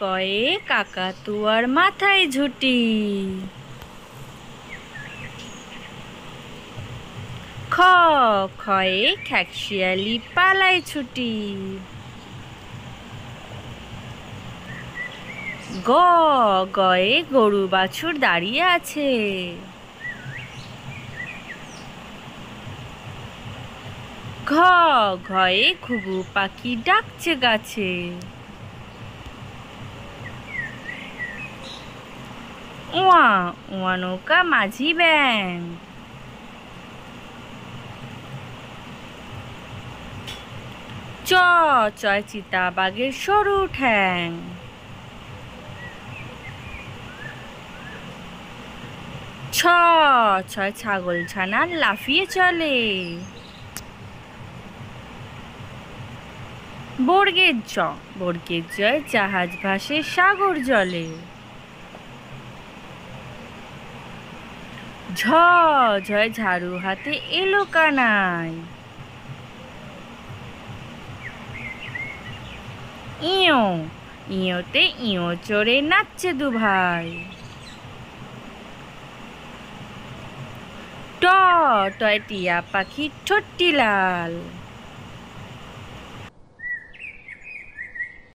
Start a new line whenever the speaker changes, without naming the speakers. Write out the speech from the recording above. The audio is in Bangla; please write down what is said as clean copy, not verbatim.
কয়ে কাকাতুয়ার মাথায় ঝুঁটি। খ খয়ে খ্যাকশিয়ালি পালায় ছুটি। গ গয়ে গরু বাছুর দাঁড়িয়ে আছে। ঘ ঘয়ে ঘুঘু পাখি ডাকছে গাছে। ওয়া ওয়া নৌকা মাঝি ব্যাং। চ চয় চিতাবাঘের সরু ঠ্যাং। ছ ছয় ছাগল ছানা লাফিয়ে চলে। বর্গের জ বর্গের জয় জাহাজ ভাসে সাগর জলে। ঝ ঝয় ঝাড়ু হাতে এলো কানাই। ইয়ো ইয়োতে ইয়ো চড়ে নাচছে দুভাই। ট টয় টিয়া পাখি ঠোঁটটি লাল।